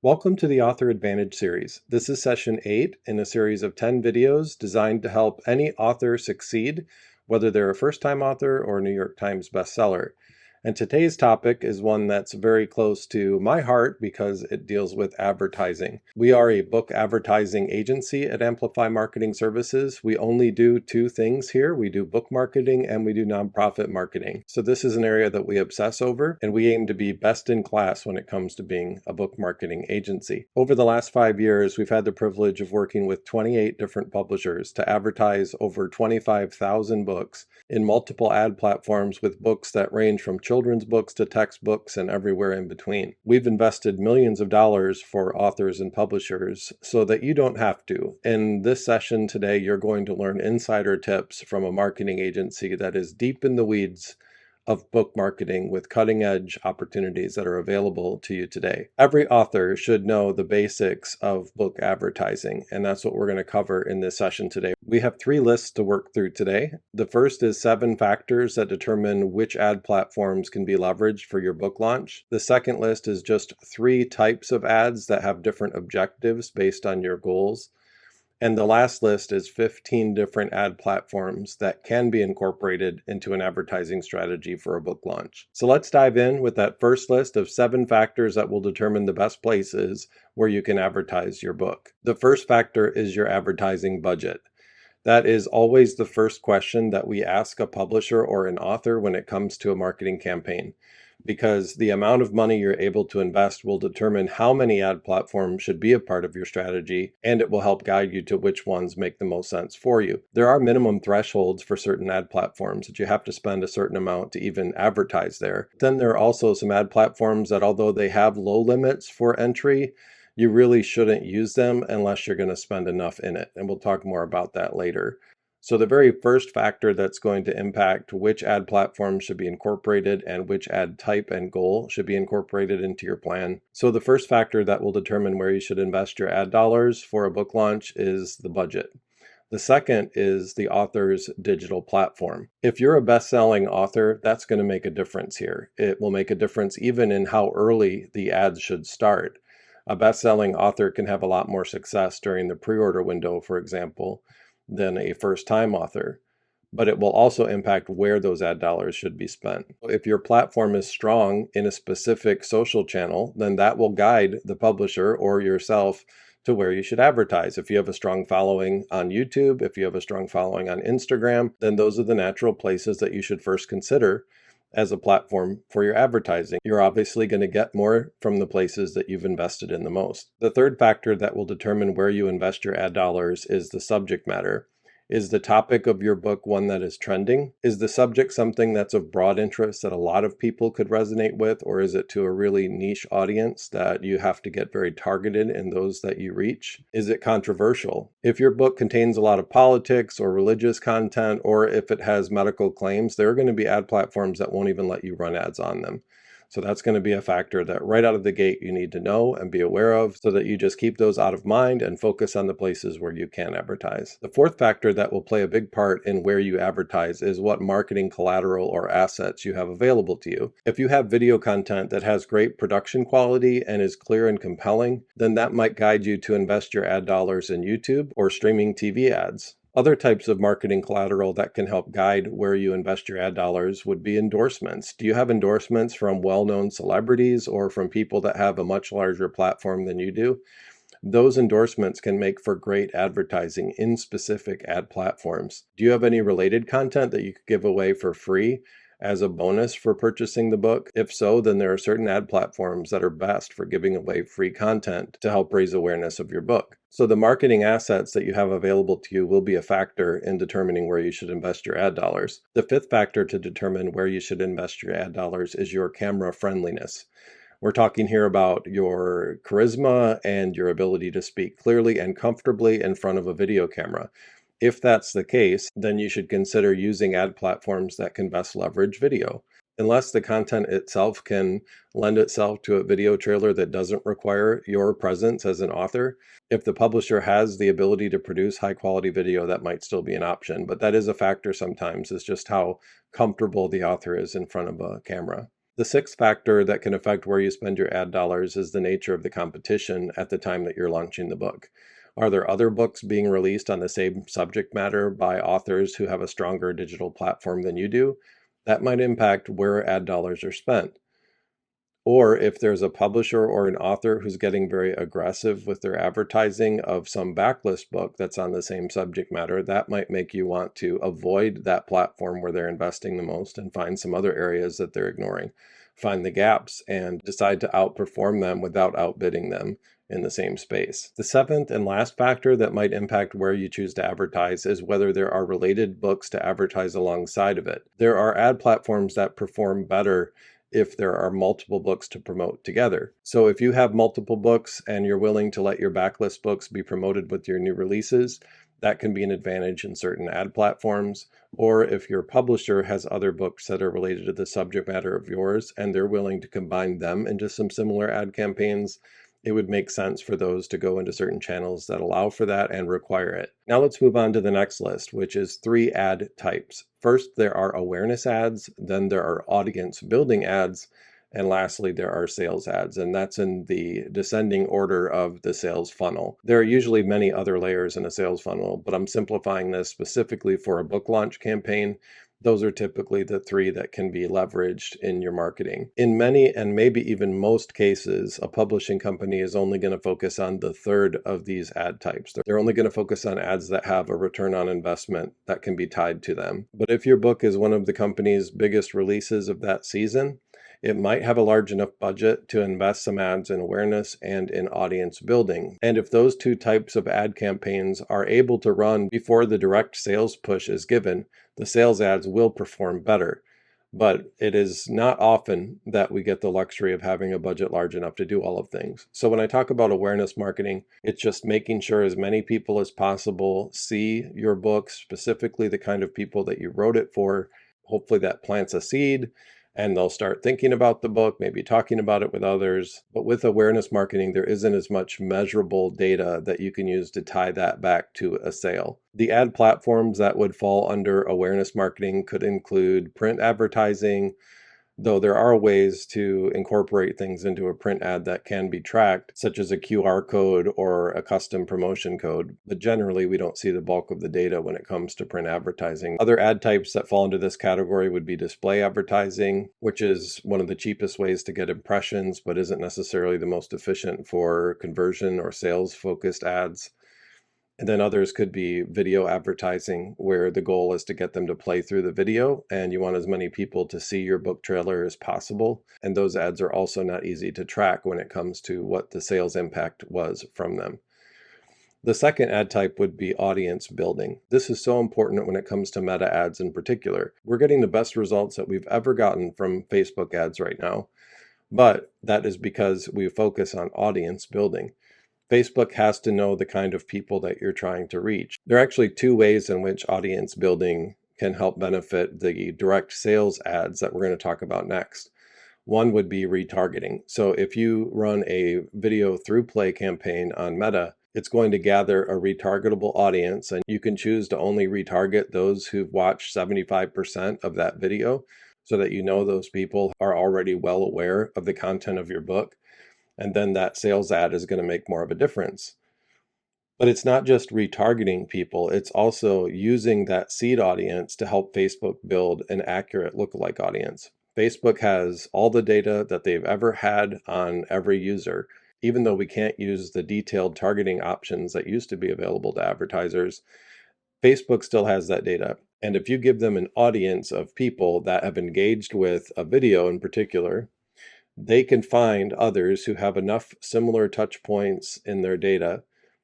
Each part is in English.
Welcome to the Author Advantage series. This is session 8 in a series of 10 videos designed to help any author succeed, whether they're a first-time author or a New York Times bestseller. And today's topic is one that's very close to my heart because it deals with advertising. We are a book advertising agency at Amplify Marketing Services. We only do two things here. We do book marketing and we do nonprofit marketing. So this is an area that we obsess over, and we aim to be best in class when it comes to being a book marketing agency. Over the last 5 years, we've had the privilege of working with 28 different publishers to advertise over 25,000 books in multiple ad platforms with books that range from children's books to textbooks and everywhere in between. We've invested millions of dollars for authors and publishers so that you don't have to. In this session today, you're going to learn insider tips from a marketing agency that is deep in the weeds of book marketing with cutting-edge opportunities that are available to you today. Every author should know the basics of book advertising, and that's what we're going to cover in this session today. We have 3 lists to work through today. The first is 7 factors that determine which ad platforms can be leveraged for your book launch. The second list is just 3 types of ads that have different objectives based on your goals. And the last list is 15 different ad platforms that can be incorporated into an advertising strategy for a book launch. So let's dive in with that first list of 7 factors that will determine the best places where you can advertise your book. The first factor is your advertising budget. That is always the first question that we ask a publisher or an author when it comes to a marketing campaign, because the amount of money you're able to invest will determine how many ad platforms should be a part of your strategy, and it will help guide you to which ones make the most sense for you. There are minimum thresholds for certain ad platforms that you have to spend a certain amount to even advertise there. Then there are also some ad platforms that, although they have low limits for entry, you really shouldn't use them unless you're going to spend enough in it. And we'll talk more about that later. So the very first factor that's going to impact which ad platform should be incorporated and which ad type and goal should be incorporated into your plan. So the first factor that will determine where you should invest your ad dollars for a book launch is the budget. The second is the author's digital platform. If you're a best-selling author, that's going to make a difference here. It will make a difference even in how early the ads should start. A best-selling author can have a lot more success during the pre-order window, for example, than a first-time author. But it will also impact where those ad dollars should be spent. If your platform is strong in a specific social channel, then that will guide the publisher or yourself to where you should advertise. If you have a strong following on YouTube, if you have a strong following on Instagram, then those are the natural places that you should first consider as a platform for your advertising. You're obviously going to get more from the places that you've invested in the most. The third factor that will determine where you invest your ad dollars is the subject matter. Is the topic of your book one that is trending? Is the subject something that's of broad interest that a lot of people could resonate with, or is it to a really niche audience that you have to get very targeted in those that you reach? Is it controversial? If your book contains a lot of politics or religious content, or if it has medical claims, there are going to be ad platforms that won't even let you run ads on them. So that's going to be a factor that right out of the gate you need to know and be aware of so that you just keep those out of mind and focus on the places where you can advertise. The fourth factor that will play a big part in where you advertise is what marketing collateral or assets you have available to you. If you have video content that has great production quality and is clear and compelling, then that might guide you to invest your ad dollars in YouTube or streaming TV ads. Other types of marketing collateral that can help guide where you invest your ad dollars would be endorsements. Do you have endorsements from well-known celebrities or from people that have a much larger platform than you do? Those endorsements can make for great advertising in specific ad platforms. Do you have any related content that you could give away for free as a bonus for purchasing the book? If so, then there are certain ad platforms that are best for giving away free content to help raise awareness of your book. So the marketing assets that you have available to you will be a factor in determining where you should invest your ad dollars. The fifth factor to determine where you should invest your ad dollars is your camera friendliness. We're talking here about your charisma and your ability to speak clearly and comfortably in front of a video camera. If that's the case, then you should consider using ad platforms that can best leverage video. Unless the content itself can lend itself to a video trailer that doesn't require your presence as an author, if the publisher has the ability to produce high quality video, that might still be an option. But that is a factor sometimes, is just how comfortable the author is in front of a camera. The sixth factor that can affect where you spend your ad dollars is the nature of the competition at the time that you're launching the book. Are there other books being released on the same subject matter by authors who have a stronger digital platform than you do? That might impact where ad dollars are spent. Or if there's a publisher or an author who's getting very aggressive with their advertising of some backlist book that's on the same subject matter, that might make you want to avoid that platform where they're investing the most and find some other areas that they're ignoring. Find the gaps and decide to outperform them without outbidding them in the same space. The seventh and last factor that might impact where you choose to advertise is whether there are related books to advertise alongside of it. There are ad platforms that perform better if there are multiple books to promote together. So if you have multiple books and you're willing to let your backlist books be promoted with your new releases, that can be an advantage in certain ad platforms. Or if your publisher has other books that are related to the subject matter of yours and they're willing to combine them into some similar ad campaigns, it would make sense for those to go into certain channels that allow for that and require it. Now let's move on to the next list, which is 3 ad types. First, there are awareness ads, then there are audience building ads, and lastly, there are sales ads, and that's in the descending order of the sales funnel. There are usually many other layers in a sales funnel, but I'm simplifying this specifically for a book launch campaign. Those are typically the 3 that can be leveraged in your marketing. In many and maybe even most cases, a publishing company is only going to focus on the third of these ad types. They're only going to focus on ads that have a return on investment that can be tied to them. But if your book is one of the company's biggest releases of that season, it might have a large enough budget to invest some ads in awareness and in audience building. And if those 2 types of ad campaigns are able to run before the direct sales push is given, the sales ads will perform better. But it is not often that we get the luxury of having a budget large enough to do all of things. So when I talk about awareness marketing, it's just making sure as many people as possible see your book, specifically the kind of people that you wrote it for. Hopefully that plants a seed and they'll start thinking about the book, maybe talking about it with others. But with awareness marketing, there isn't as much measurable data that you can use to tie that back to a sale. The ad platforms that would fall under awareness marketing could include print advertising, though there are ways to incorporate things into a print ad that can be tracked, such as a QR code or a custom promotion code. But generally, we don't see the bulk of the data when it comes to print advertising. Other ad types that fall into this category would be display advertising, which is one of the cheapest ways to get impressions, but isn't necessarily the most efficient for conversion or sales-focused ads. And then others could be video advertising, where the goal is to get them to play through the video and you want as many people to see your book trailer as possible. And those ads are also not easy to track when it comes to what the sales impact was from them. The second ad type would be audience building. This is so important when it comes to meta ads in particular. We're getting the best results that we've ever gotten from Facebook ads right now, but that is because we focus on audience building. Facebook has to know the kind of people that you're trying to reach. There are actually 2 ways in which audience building can help benefit the direct sales ads that we're going to talk about next. One would be retargeting. So if you run a video through play campaign on Meta, it's going to gather a retargetable audience, and you can choose to only retarget those who've watched 75% of that video so that you know those people are already well aware of the content of your book. And then that sales ad is going to make more of a difference. But it's not just retargeting people, it's also using that seed audience to help Facebook build an accurate lookalike audience. Facebook has all the data that they've ever had on every user. Even though we can't use the detailed targeting options that used to be available to advertisers, Facebook still has that data. And if you give them an audience of people that have engaged with a video in particular, they can find others who have enough similar touch points in their data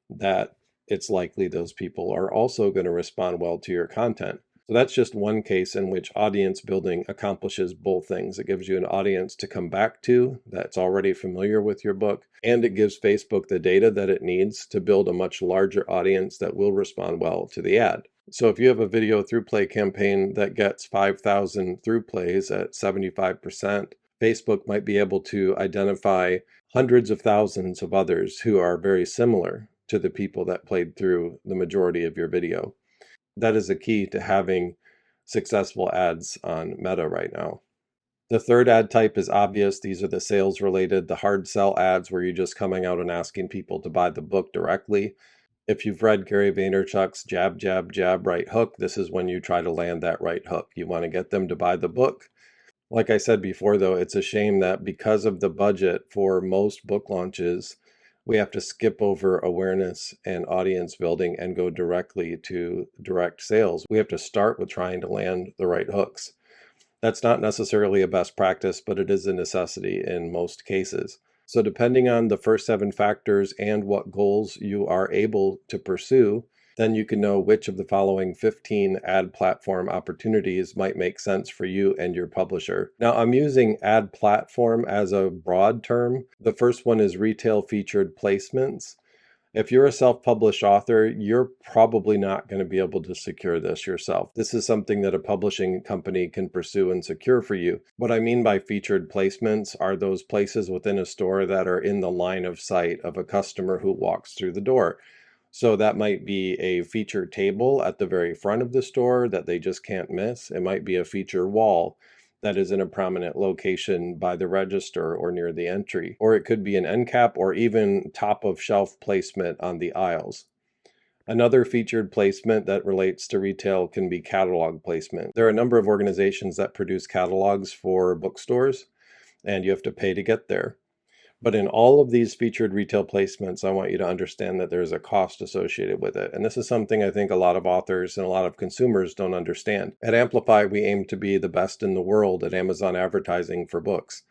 that it's likely those people are also going to respond well to your content. So that's just one case in which audience building accomplishes both things. It gives you an audience to come back to that's already familiar with your book, and it gives Facebook the data that it needs to build a much larger audience that will respond well to the ad. So if you have a video through play campaign that gets 5,000 through plays at 75%, Facebook might be able to identify hundreds of thousands of others who are very similar to the people that played through the majority of your video. That is the key to having successful ads on Meta right now. The third ad type is obvious. These are the sales related, the hard sell ads where you're just coming out and asking people to buy the book directly. If you've read Gary Vaynerchuk's jab, jab, jab, right hook, this is when you try to land that right hook. You want to get them to buy the book. Like I said before, though, it's a shame that because of the budget for most book launches, we have to skip over awareness and audience building and go directly to direct sales. We have to start with trying to land the right hooks. That's not necessarily a best practice, but it is a necessity in most cases. So, depending on the first 7 factors and what goals you are able to pursue, then you can know which of the following 15 ad platform opportunities might make sense for you and your publisher. Now, I'm using ad platform as a broad term. The first one is retail featured placements. If you're a self-published author, you're probably not going to be able to secure this yourself. This is something that a publishing company can pursue and secure for you. What I mean by featured placements are those places within a store that are in the line of sight of a customer who walks through the door. So that might be a feature table at the very front of the store that they just can't miss. It might be a feature wall that is in a prominent location by the register or near the entry. Or it could be an end cap or even top of shelf placement on the aisles. Another featured placement that relates to retail can be catalog placement. There are a number of organizations that produce catalogs for bookstores, and you have to pay to get there. But in all of these featured retail placements, I want you to understand that there's a cost associated with it. And this is something I think a lot of authors and a lot of consumers don't understand. At Amplify, we aim to be the best in the world at Amazon advertising for books.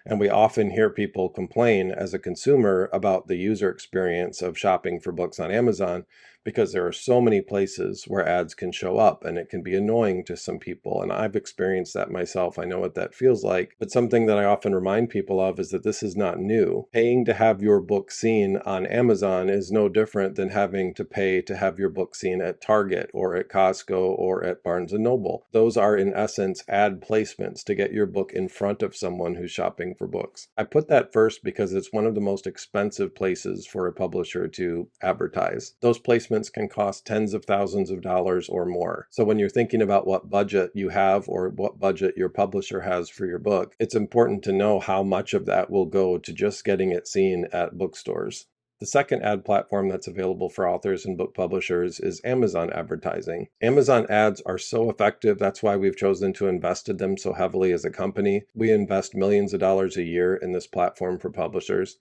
And we often hear people complain as a consumer about the user experience of shopping for books on Amazon because there are so many places where ads can show up and it can be annoying to some people. And I've experienced that myself. I know what that feels like. But something that I often remind people of is that this is not new. Paying to have your book seen on Amazon is no different than having to pay to have your book seen at Target or at Costco or at Barnes & Noble. Those are in essence ad placements to get your book in front of someone who's shopping for books. I put that first because it's one of the most expensive places for a publisher to advertise. Those placements can cost tens of thousands of dollars or more. So when you're thinking about what budget you have or what budget your publisher has for your book, it's important to know how much of that will go to just getting it seen at bookstores. The second ad platform that's available for authors and book publishers is Amazon advertising. Amazon ads are so effective. That's why we've chosen to invest in them so heavily as a company. We invest millions of dollars a year in this platform for publishers,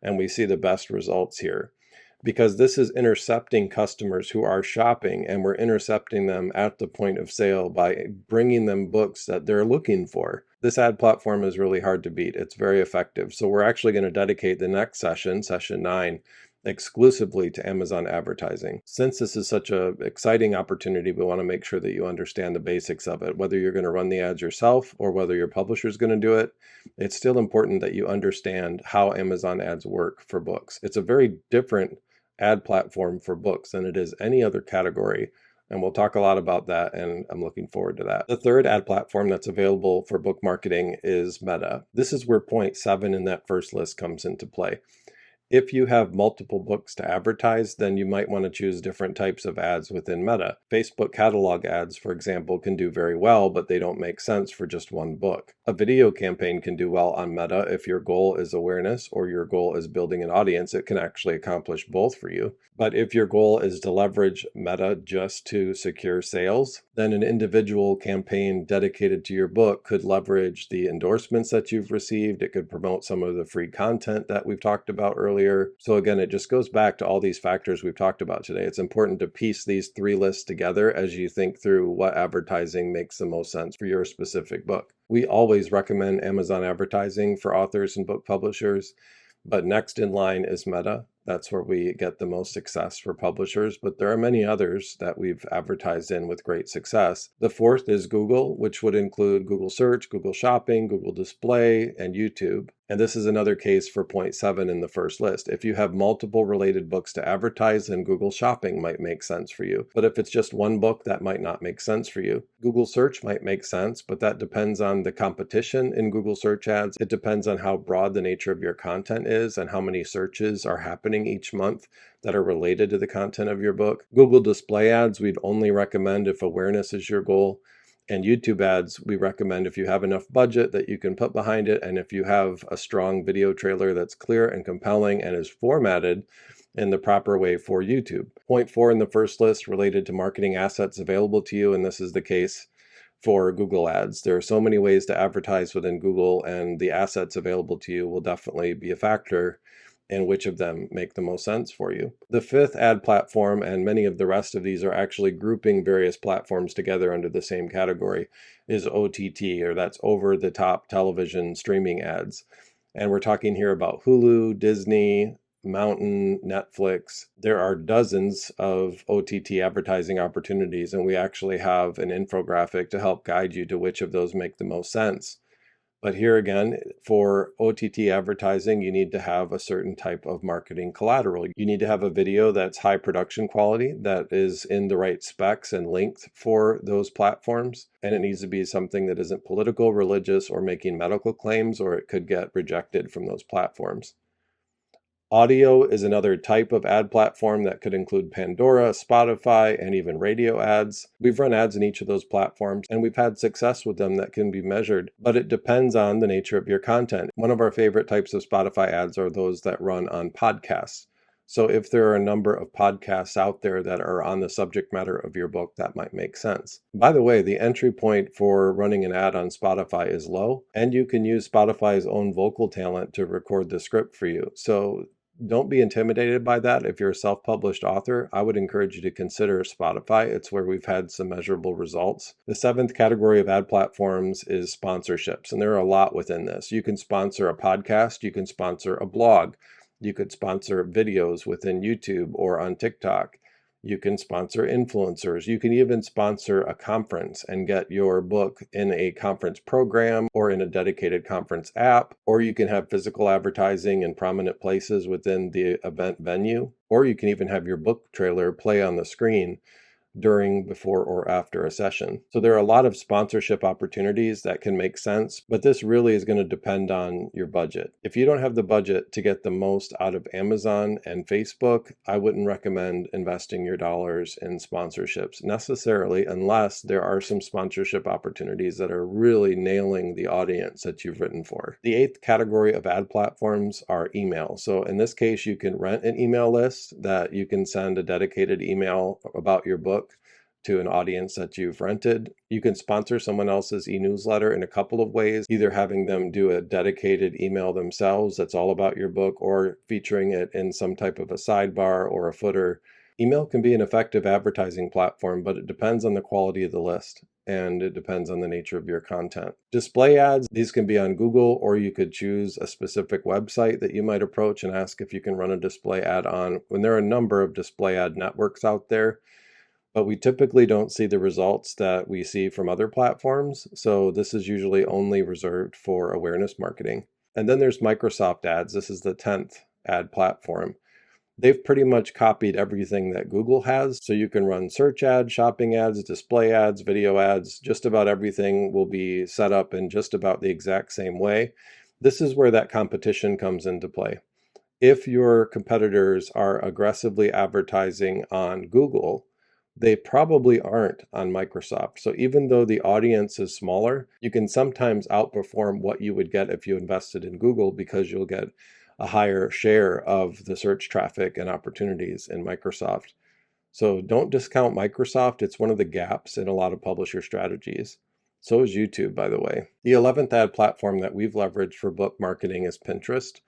and we see the best results here. Because this is intercepting customers who are shopping, and we're intercepting them at the point of sale by bringing them books that they're looking for. This ad platform is really hard to beat. It's very effective. So we're actually going to dedicate the next session, session 9, exclusively to Amazon advertising. Since this is such an exciting opportunity, we want to make sure that you understand the basics of it. Whether you're going to run the ads yourself or whether your publisher is going to do it, it's still important that you understand how Amazon ads work for books. It's a very different ad platform for books than it is any other category. And we'll talk a lot about that, and I'm looking forward to that. The third ad platform that's available for book marketing is Meta. This is where point 7 in that first list comes into play. If you have multiple books to advertise, then you might want to choose different types of ads within Meta. Facebook catalog ads, for example, can do very well, but they don't make sense for just one book. A video campaign can do well on Meta if your goal is awareness or your goal is building an audience. It can actually accomplish both for you. But if your goal is to leverage Meta just to secure sales, then an individual campaign dedicated to your book could leverage the endorsements that you've received. It could promote some of the free content that we've talked about earlier. So again, it just goes back to all these factors we've talked about today. It's important to piece these 3 lists together as you think through what advertising makes the most sense for your specific book. We always recommend Amazon advertising for authors and book publishers, but next in line is Meta. That's where we get the most success for publishers, but there are many others that we've advertised in with great success. The fourth is Google, which would include Google Search, Google Shopping, Google Display, and YouTube. And this is another case for point 7 in the first list. If you have multiple related books to advertise, then Google Shopping might make sense for you. But if it's just one book, that might not make sense for you. Google Search might make sense, but that depends on the competition in Google Search ads. It depends on how broad the nature of your content is and how many searches are happening each month that are related to the content of your book. Google Display ads, we'd only recommend if awareness is your goal. And YouTube ads, we recommend if you have enough budget that you can put behind it, and if you have a strong video trailer that's clear and compelling and is formatted in the proper way for YouTube. Point 4 in the first list related to marketing assets available to you, and this is the case for Google Ads. There are so many ways to advertise within Google, and the assets available to you will definitely be a factor in which of them make the most sense for you. The fifth ad platform, and many of the rest of these are actually grouping various platforms together under the same category, is OTT, or that's over-the-top television streaming ads. And we're talking here about Hulu, Disney, Mountain, Netflix. There are dozens of OTT advertising opportunities, and we actually have an infographic to help guide you to which of those make the most sense. But here again, for OTT advertising, you need to have a certain type of marketing collateral. You need to have a video that's high production quality, that is in the right specs and length for those platforms. And it needs to be something that isn't political, religious, or making medical claims, or it could get rejected from those platforms. Audio is another type of ad platform that could include Pandora, Spotify, and even radio ads. We've run ads in each of those platforms, and we've had success with them that can be measured, but it depends on the nature of your content. One of our favorite types of Spotify ads are those that run on podcasts. So if there are a number of podcasts out there that are on the subject matter of your book, that might make sense. By the way, the entry point for running an ad on Spotify is low, and you can use Spotify's own vocal talent to record the script for you. So don't be intimidated by that. If you're a self-published author, I would encourage you to consider Spotify. It's where we've had some measurable results. The seventh category of ad platforms is sponsorships, and there are a lot within this. You can sponsor a podcast, you can sponsor a blog, you could sponsor videos within YouTube or on TikTok. You can sponsor influencers. You can even sponsor a conference and get your book in a conference program or in a dedicated conference app. Or you can have physical advertising in prominent places within the event venue. Or you can even have your book trailer play on the screen during, before, or after a session. So there are a lot of sponsorship opportunities that can make sense, but this really is going to depend on your budget. If you don't have the budget to get the most out of Amazon and Facebook, I wouldn't recommend investing your dollars in sponsorships necessarily, unless there are some sponsorship opportunities that are really nailing the audience that you've written for. The eighth category of ad platforms are email. So in this case, you can rent an email list that you can send a dedicated email about your book to an audience that you've rented. You can sponsor someone else's e-newsletter in a couple of ways, either having them do a dedicated email themselves that's all about your book, or featuring it in some type of a sidebar or a footer. Email can be an effective advertising platform, but it depends on the quality of the list, and it depends on the nature of your content. Display ads, these can be on Google, or you could choose a specific website that you might approach and ask if you can run a display ad on. When there are a number of display ad networks out there, but we typically don't see the results that we see from other platforms. So this is usually only reserved for awareness marketing. And then there's Microsoft ads. This is the 10th ad platform. They've pretty much copied everything that Google has. So you can run search ads, shopping ads, display ads, video ads. Just about everything will be set up in just about the exact same way. This is where that competition comes into play. If your competitors are aggressively advertising on Google, they probably aren't on Microsoft. So even though the audience is smaller, you can sometimes outperform what you would get if you invested in Google, because you'll get a higher share of the search traffic and opportunities in Microsoft. So don't discount Microsoft. It's one of the gaps in a lot of publisher strategies. So is YouTube, by the way. The 11th ad platform that we've leveraged for book marketing is Pinterest.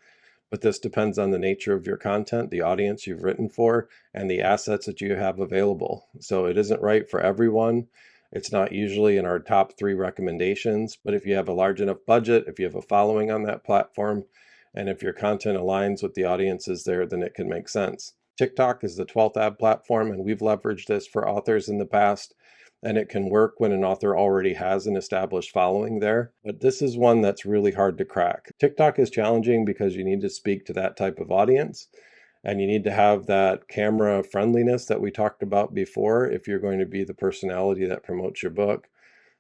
But this depends on the nature of your content, the audience you've written for, and the assets that you have available. So it isn't right for everyone. It's not usually in our top 3 recommendations, but if you have a large enough budget, if you have a following on that platform, and if your content aligns with the audiences there, then it can make sense. TikTok is the 12th ad platform, and we've leveraged this for authors in the past. And it can work when an author already has an established following there. But this is one that's really hard to crack. TikTok is challenging because you need to speak to that type of audience, and you need to have that camera friendliness that we talked about before if you're going to be the personality that promotes your book.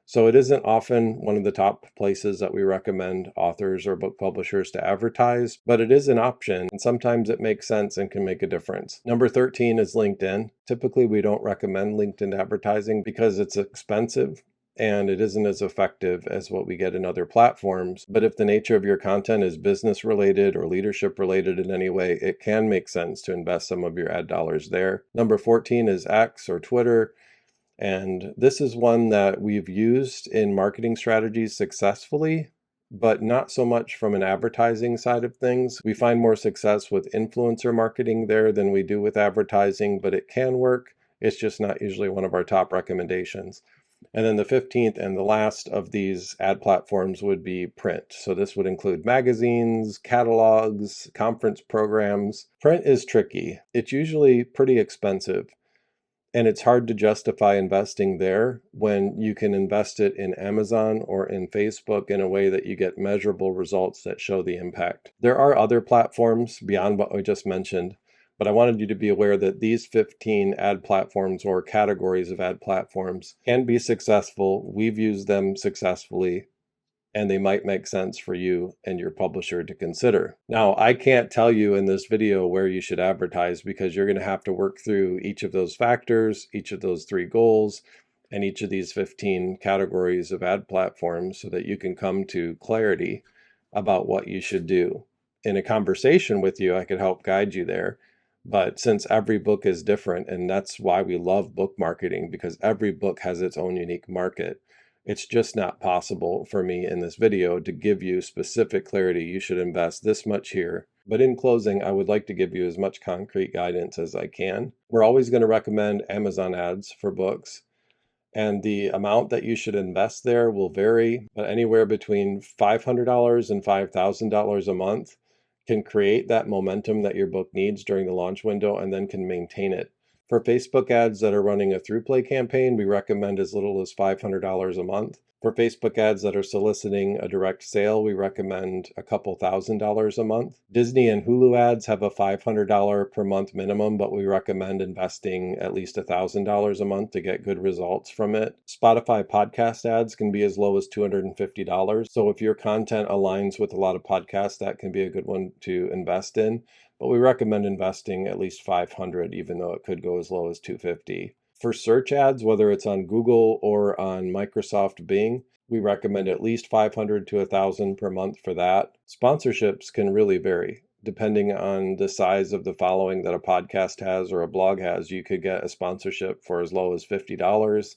So it isn't often one of the top places that we recommend authors or book publishers to advertise, but it is an option, and sometimes it makes sense and can make a difference. Number 13 is LinkedIn. Typically, we don't recommend LinkedIn advertising because it's expensive. and it isn't as effective as what we get in other platforms. But if the nature of your content is business related or leadership related in any way, it can make sense to invest some of your ad dollars there. Number 14 is X or Twitter. And this is one that we've used in marketing strategies successfully, but not so much from an advertising side of things. We find more success with influencer marketing there than we do with advertising, but it can work. It's just not usually one of our top recommendations. And then the 15th and the last of these ad platforms would be print. So this would include magazines, catalogs, conference programs. Print is tricky. It's usually pretty expensive. And it's hard to justify investing there when you can invest it in Amazon or in Facebook in a way that you get measurable results that show the impact. There are other platforms beyond what we just mentioned, but I wanted you to be aware that these 15 ad platforms or categories of ad platforms can be successful. We've used them successfully, and they might make sense for you and your publisher to consider. Now, I can't tell you in this video where you should advertise because you're going to have to work through each of those factors, each of those 3 goals, and each of these 15 categories of ad platforms so that you can come to clarity about what you should do. In a conversation with you, I could help guide you there. But since every book is different, and that's why we love book marketing, because every book has its own unique market, it's just not possible for me in this video to give you specific clarity. You should invest this much here. But in closing, I would like to give you as much concrete guidance as I can. We're always going to recommend Amazon ads for books, and the amount that you should invest there will vary, but anywhere between $500 and $5,000 a month can create that momentum that your book needs during the launch window and then can maintain it. For Facebook ads that are running a through play campaign, we recommend as little as $500 a month. For Facebook ads that are soliciting a direct sale, we recommend a couple $1,000s a month. Disney and Hulu ads have a $500 per month minimum, but we recommend investing at least $1,000 a month to get good results from it. Spotify podcast ads can be as low as $250. So if your content aligns with a lot of podcasts, that can be a good one to invest in. But we recommend investing at least $500, even though it could go as low as $250. For search ads, whether it's on Google or on Microsoft Bing, we recommend at least $500 to $1,000 per month for that. Sponsorships can really vary. Depending on the size of the following that a podcast has or a blog has, you could get a sponsorship for as low as $50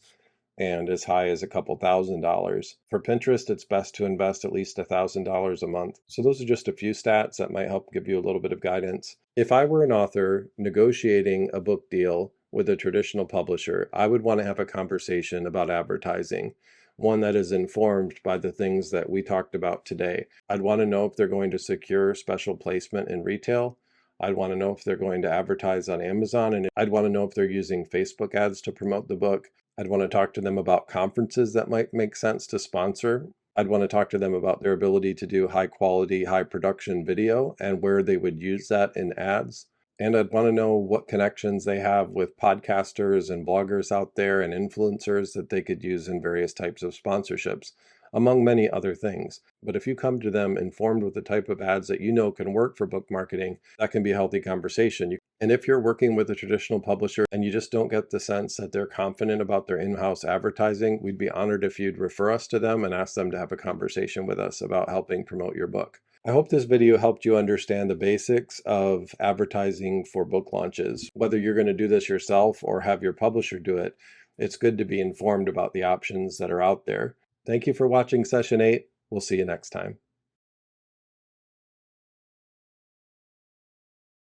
and as high as a couple $1,000s. For Pinterest, it's best to invest at least $1,000 a month. So those are just a few stats that might help give you a little bit of guidance. If I were an author negotiating a book deal with a traditional publisher, I would want to have a conversation about advertising, one that is informed by the things that we talked about today. I'd want to know if they're going to secure special placement in retail. I'd want to know if they're going to advertise on Amazon, and I'd want to know if they're using Facebook ads to promote the book. I'd want to talk to them about conferences that might make sense to sponsor. I'd want to talk to them about their ability to do high quality, high production video and where they would use that in ads. And I'd want to know what connections they have with podcasters and bloggers out there and influencers that they could use in various types of sponsorships, among many other things. But if you come to them informed with the type of ads that you know can work for book marketing, that can be a healthy conversation. And if you're working with a traditional publisher and you just don't get the sense that they're confident about their in-house advertising, we'd be honored if you'd refer us to them and ask them to have a conversation with us about helping promote your book. I hope this video helped you understand the basics of advertising for book launches. Whether you're going to do this yourself or have your publisher do it, it's good to be informed about the options that are out there. Thank you for watching Session 8. We'll see you next time.